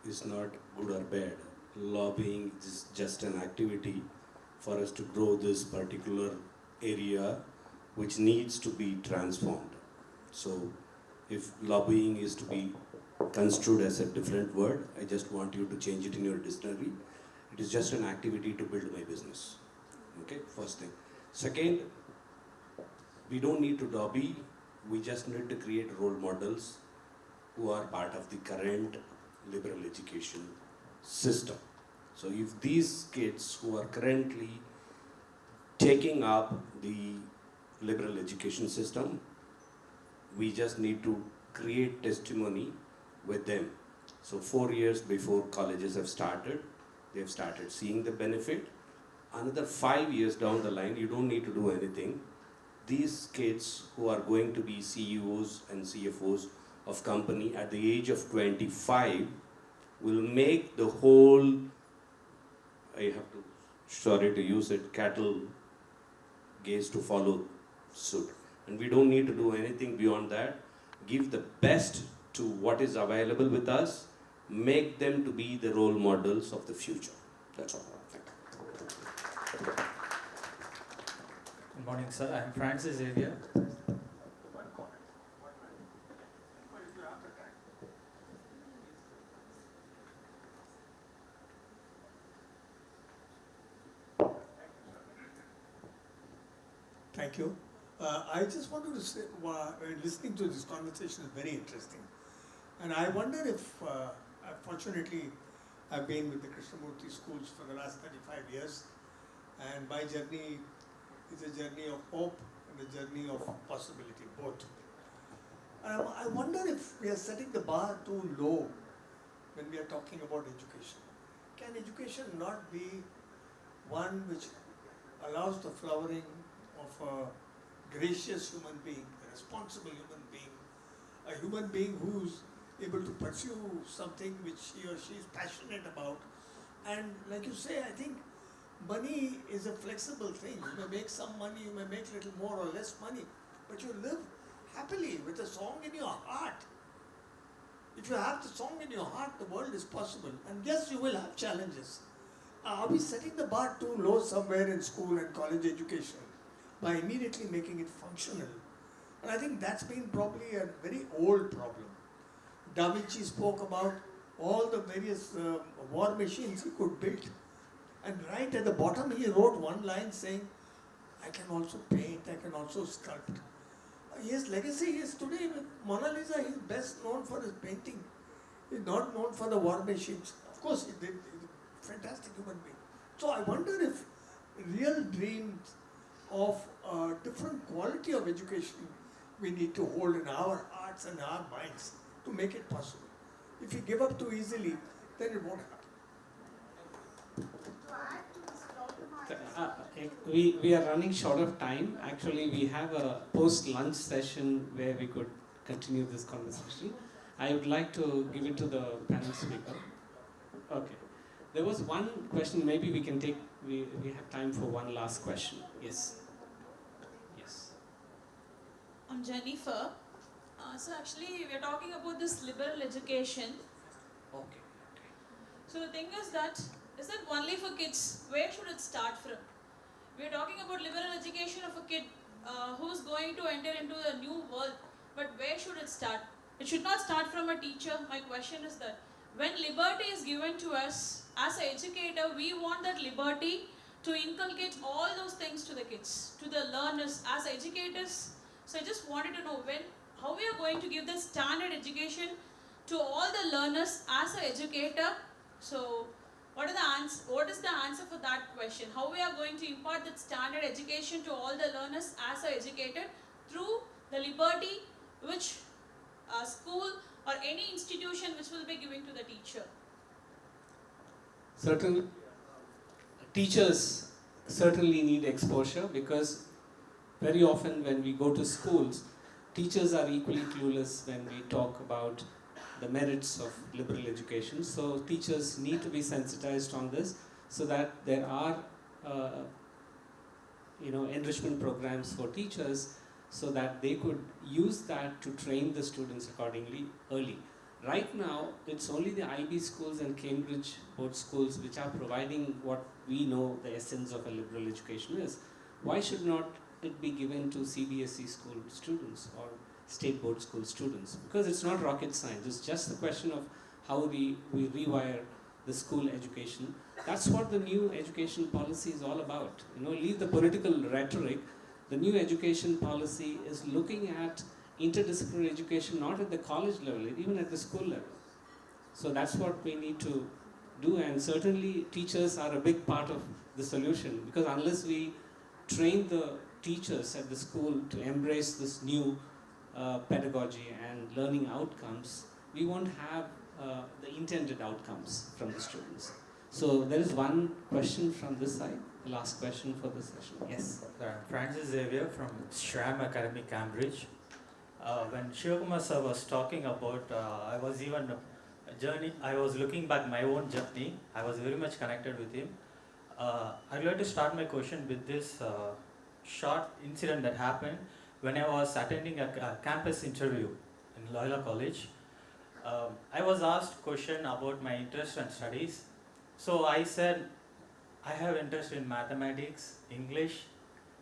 is not good or bad. Lobbying is just an activity for us to grow this particular area which needs to be transformed. So if lobbying is to be construed as a different word, I just want you to change it in your dictionary. It is just an activity to build my business. Okay, first thing. Second, we don't need to lobby, we just need to create role models who are part of the current liberal education system. So if these kids who are currently taking up the liberal education system, we just need to create testimony with them. So 4 years before colleges have started, they've started seeing the benefit. Another 5 years down the line, you don't need to do anything. These kids who are going to be CEOs and CFOs of company at the age of 25 will make the whole, I have to, sorry to use it, cattle gaze to follow suit. And we don't need to do anything beyond that. Give the best to what is available with us, make them to be the role models of the future. That's all. Thank you. Good morning, sir. I am Francis Xavier. Thank you. I just wanted to say, listening to this conversation is very interesting. And I wonder if, fortunately, I've been with the Krishnamurti schools for the last 35 years. And my journey is a journey of hope and a journey of possibility, both. I wonder if we are setting the bar too low when we are talking about education. Can education not be one which allows the flowering of a gracious human being, a responsible human being, a human being who's able to pursue something which he or she is passionate about? And like you say, I think money is a flexible thing. You may make some money, you may make little more or less money, but you live happily with a song in your heart. If you have the song in your heart, the world is possible. And yes, you will have challenges. Are we setting the bar too low somewhere in school and college education by immediately making it functional? And I think that's been probably a very old problem. Da Vinci spoke about all the various war machines he could build. And right at the bottom he wrote one line saying, I can also paint, I can also sculpt. His legacy is today with Mona Lisa, he's best known for his painting. He's not known for the war machines. Of course, he's a fantastic human being. So I wonder if real dreams of a different quality of education we need to hold in our hearts and our minds to make it possible. If we give up too easily, then it won't happen. We are running short of time. Actually, we have a post-lunch session where we could continue this conversation. I would like to give it to the panel speaker. Okay. There was one question, maybe we can take, we have time for one last question. Yes. Yes. I'm Jennifer. So actually, we are talking about this liberal education. Okay. So the thing is that only for kids? Where should it start from? We are talking about liberal education of a kid who's going to enter into the new world, but where should it start? It should not start from a teacher. My question is that when liberty is given to us as an educator, we want that liberty to inculcate all those things to the kids, to the learners as educators. So I just wanted to know how we are going to give the standard education to all the learners as an educator. So what is the answer for that question? How we are going to impart that standard education to all the learners as an educator through the liberty which a school or any institution which will be giving to the teacher? Certain teachers certainly need exposure, because very often when we go to schools, teachers are equally clueless when we talk about the merits of liberal education. So teachers need to be sensitized on this, so that there are enrichment programs for teachers, so that they could use that to train the students accordingly early. Right now, it's only the IB schools and Cambridge board schools which are providing what we know the essence of a liberal education is. Why should not it be given to CBSE school students or state board school students? Because it's not rocket science. It's just the question of how we rewire the school education. That's what the new education policy is all about. Leave the political rhetoric. The new education policy is looking at interdisciplinary education not at the college level, even at the school level. So that's what we need to do, and certainly teachers are a big part of the solution, because unless we train the teachers at the school to embrace this new pedagogy and learning outcomes, we won't have the intended outcomes from the students. So there is one question from this side, the last question for this session. Yes? I'm Francis Xavier from Shram Academy, Cambridge. When Shivakumar sir was talking about, I was looking back my own journey. I was very much connected with him. I'd like to start my question with this short incident that happened when I was attending a campus interview in Loyola College. I was asked a question about my interest and studies. So I said, I have interest in mathematics, English,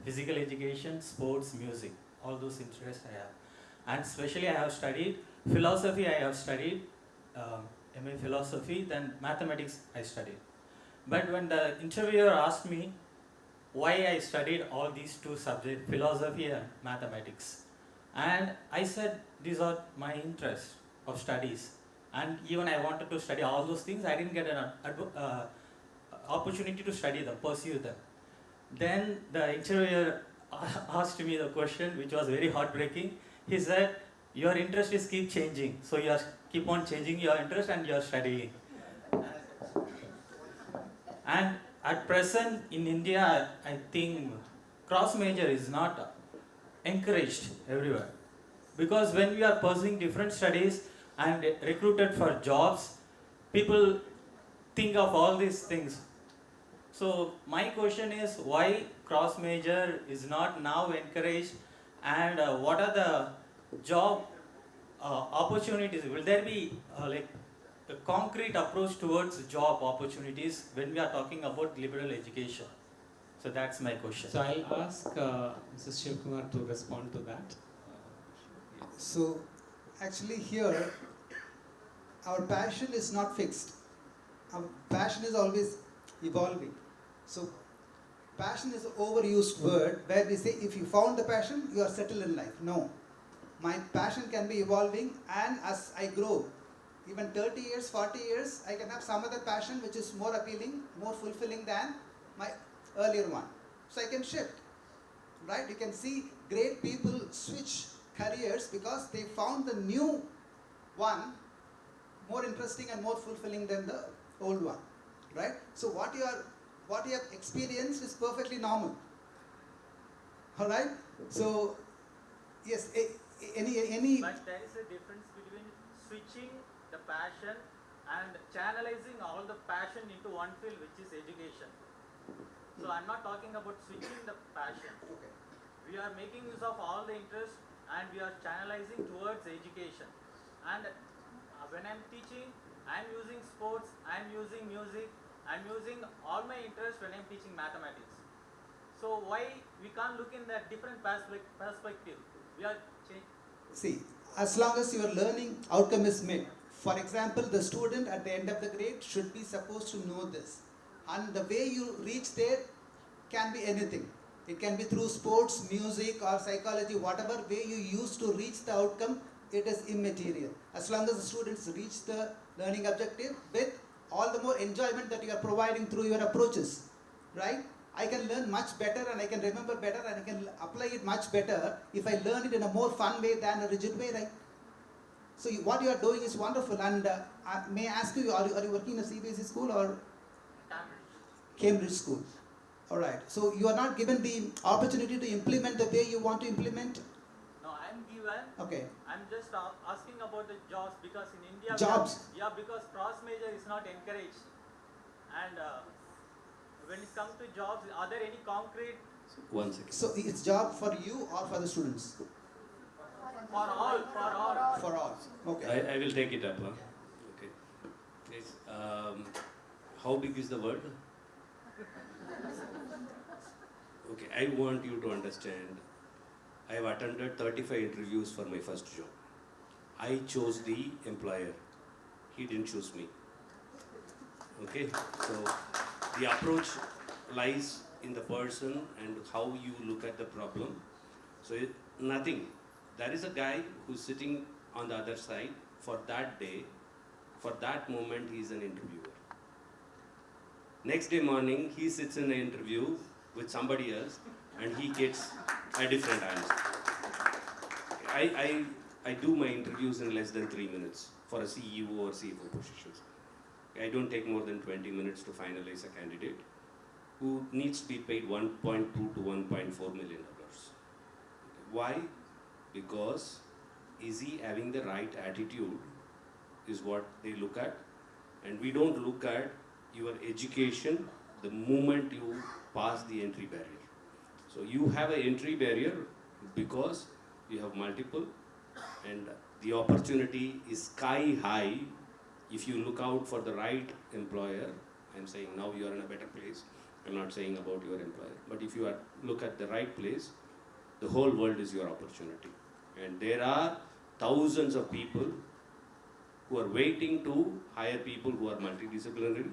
physical education, sports, music. All those interests I have. And especially I have studied philosophy, I have studied MA philosophy, then mathematics I studied. But when the interviewer asked me why I studied all these two subjects, philosophy and mathematics, and I said these are my interests of studies, and even I wanted to study all those things, I didn't get an opportunity to study them, pursue them. Then the interviewer asked me the question, which was very heartbreaking. He said, your interest is keep changing, so you keep on changing your interest and you are studying. And at present in India, I think cross major is not encouraged everywhere, because when we are pursuing different studies and recruited for jobs, people think of all these things. So my question is, why cross major is not now encouraged, and what are the job opportunities? Will there be like a concrete approach towards job opportunities when we are talking about liberal education? So that's my question. So I'll ask Mrs. Shivakumar to respond to that. So actually here, our passion is not fixed. Our passion is always evolving. So passion is an overused word where we say if you found the passion, you are settled in life. No. My passion can be evolving, and as I grow, even 30 years, 40 years, I can have some other passion which is more appealing, more fulfilling than my earlier one. So I can shift, right? You can see great people switch careers because they found the new one more interesting and more fulfilling than the old one, right? So what you have experienced is perfectly normal. All right? So yes, any. But there is a difference between switching the passion and channelizing all the passion into one field, which is education. So I'm not talking about switching the passion. Okay. We are making use of all the interest and we are channelizing towards education. And when I'm teaching, I'm using sports, I'm using music, I'm using all my interest when I'm teaching mathematics. So why we can't look in that different perspective? We are changing. See, as long as your learning outcome is met, for example, the student at the end of the grade should be supposed to know this. And the way you reach there can be anything. It can be through sports, music, or psychology, whatever way you use to reach the outcome, it is immaterial. As long as the students reach the learning objective with all the more enjoyment that you are providing through your approaches, right? I can learn much better and I can remember better and I can apply it much better if I learn it in a more fun way than a rigid way, right? So what you are doing is wonderful, and may I ask you, are you working in a CBSE school or Cambridge school? Alright, so you are not given the opportunity to implement the way you want to implement? No, I'm given. Okay. I'm just asking about the jobs because in India, Jobs? because cross major is not encouraged. And when it comes to jobs, are there any concrete? One second. So it's job for you or for the students? For all. For all. Okay. I will take it up. Huh? Okay. Yes. How big is the world? Okay, I want you to understand. I have attended 35 interviews for my first job. I chose the employer. He didn't choose me. Okay, so the approach lies in the person and how you look at the problem. So nothing. There is a guy who's sitting on the other side for that day. For that moment, he is an interviewer. Next day morning, he sits in an interview with somebody else and he gets a different answer. I do my interviews in less than 3 minutes for a CEO or CFO positions. I don't take more than 20 minutes to finalize a candidate who needs to be paid $1.2 to $1.4 million. Why? Because is he having the right attitude is what they look at, and we don't look at your education the moment you pass the entry barrier. So you have an entry barrier because you have multiple, and the opportunity is sky high if you look out for the right employer. I'm saying now you are in a better place. I'm not saying about your employer, but if you look at the right place, the whole world is your opportunity. And there are thousands of people who are waiting to hire people who are multidisciplinary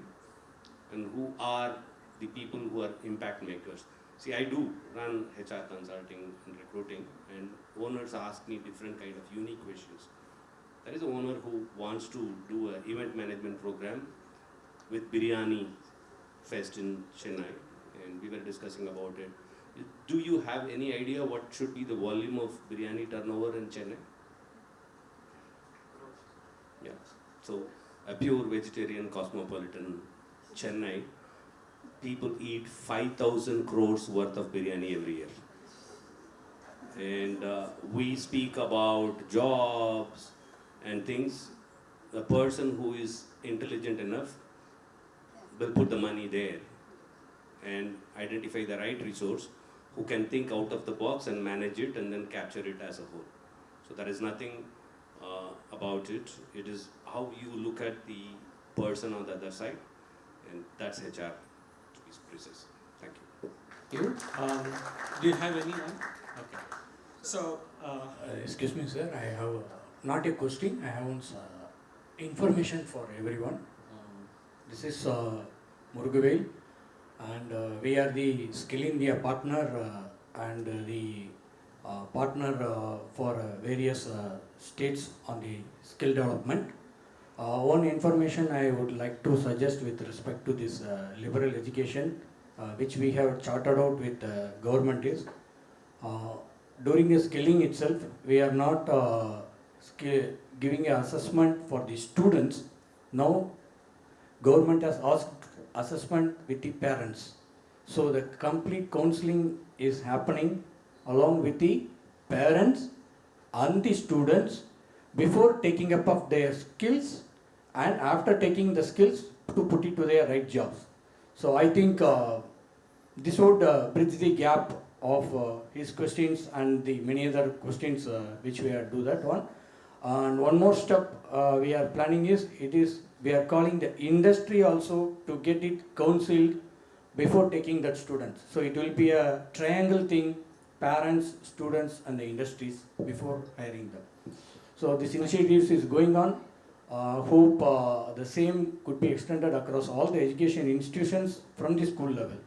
and who are the people who are impact makers. See, I do run HR consulting and recruiting, and owners ask me different kind of unique questions. There is an owner who wants to do an event management program with Biryani Fest in Chennai, and we were discussing about it. Do you have any idea what should be the volume of biryani turnover in Chennai? Yeah, so a pure vegetarian cosmopolitan Chennai, people eat 5,000 crores worth of biryani every year. And we speak about jobs and things. The person who is intelligent enough will put the money there and identify the right resource who can think out of the box and manage it and then capture it as a whole. So there is nothing about it. It is how you look at the person on the other side, and that's HR to be precise. Thank you. You? Do you have anyone? Okay. So, excuse me, sir. I have not a question. I have information for everyone. This is Murugavel, and we are the Skill India partner and the partner for various states on the skill development. One information I would like to suggest with respect to this liberal education, which we have charted out with government is, during the skilling itself, we are not giving an assessment for the students. Now, government has asked assessment with the parents. So the complete counseling is happening along with the parents and the students before taking up of their skills and after taking the skills to put it to their right jobs. So I think this would bridge the gap of his questions and the many other questions which we are do that one. And one more step we are planning is we are calling the industry also to get it counseled before taking that student. So it will be a triangle thing, parents, students and the industries before hiring them. So this initiative is going on. Hope the same could be extended across all the education institutions from the school level.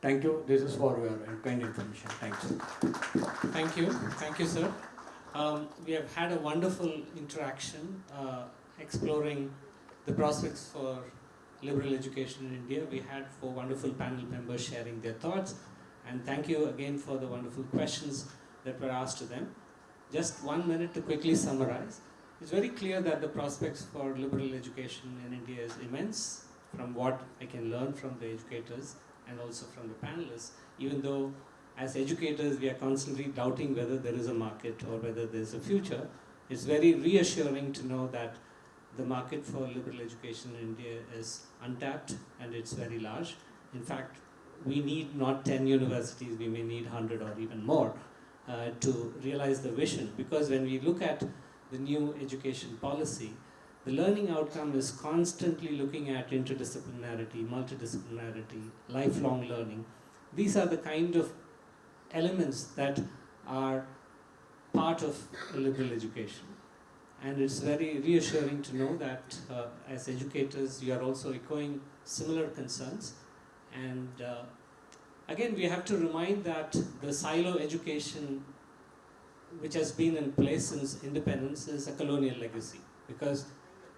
Thank you. This is for your kind information. Thanks. Thank you, sir. We have had a wonderful interaction exploring the prospects for liberal education in India. We had 4 wonderful panel members sharing their thoughts, and thank you again for the wonderful questions that were asked to them. Just 1 minute to quickly summarize. It's very clear that the prospects for liberal education in India is immense from what I can learn from the educators and also from the panelists, even though as educators we are constantly doubting whether there is a market or whether there is a future. It's very reassuring to know that the market for liberal education in India is untapped and it's very large. In fact, we need not 10 universities, we may need 100 or even more to realize the vision, because when we look at the new education policy, the learning outcome is constantly looking at interdisciplinarity, multidisciplinarity, lifelong learning. These are the kind of elements that are part of liberal education. And it's very reassuring to know that as educators, you are also echoing similar concerns. And again, we have to remind that the silo education, which has been in place since independence, is a colonial legacy. Because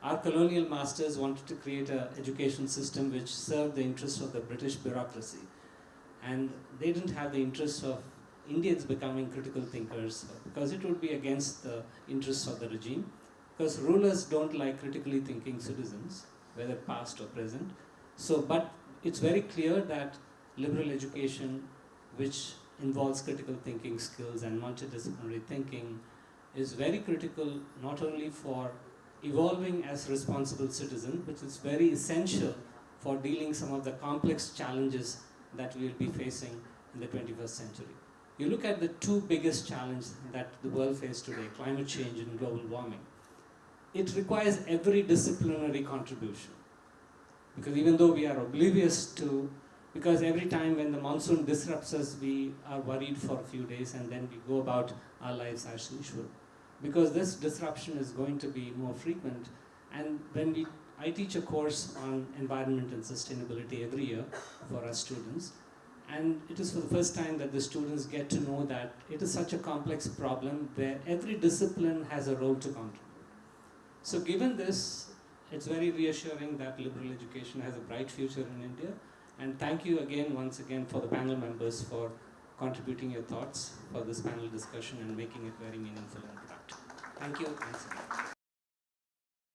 our colonial masters wanted to create an education system which served the interests of the British bureaucracy. And they didn't have the interests of Indians becoming critical thinkers, because it would be against the interests of the regime. Because rulers don't like critically thinking citizens, whether past or present. So, but it's very clear that liberal education, which involves critical thinking skills and multidisciplinary thinking, is very critical not only for evolving as responsible citizens, which is very essential for dealing some of the complex challenges that we will be facing in the 21st century. You look at the 2 biggest challenges that the world faces today, climate change and global warming. It requires every disciplinary contribution. Because even though we are oblivious to, because every time when the monsoon disrupts us, we are worried for a few days and then we go about our lives as usual. Because this disruption is going to be more frequent. And when I teach a course on environment and sustainability every year for our students. And it is for the first time that the students get to know that it is such a complex problem where every discipline has a role to contribute. So given this, it's very reassuring that liberal education has a bright future in India. And thank you again, once again, for the panel members for contributing your thoughts for this panel discussion and making it very meaningful and productive. Thank you once again.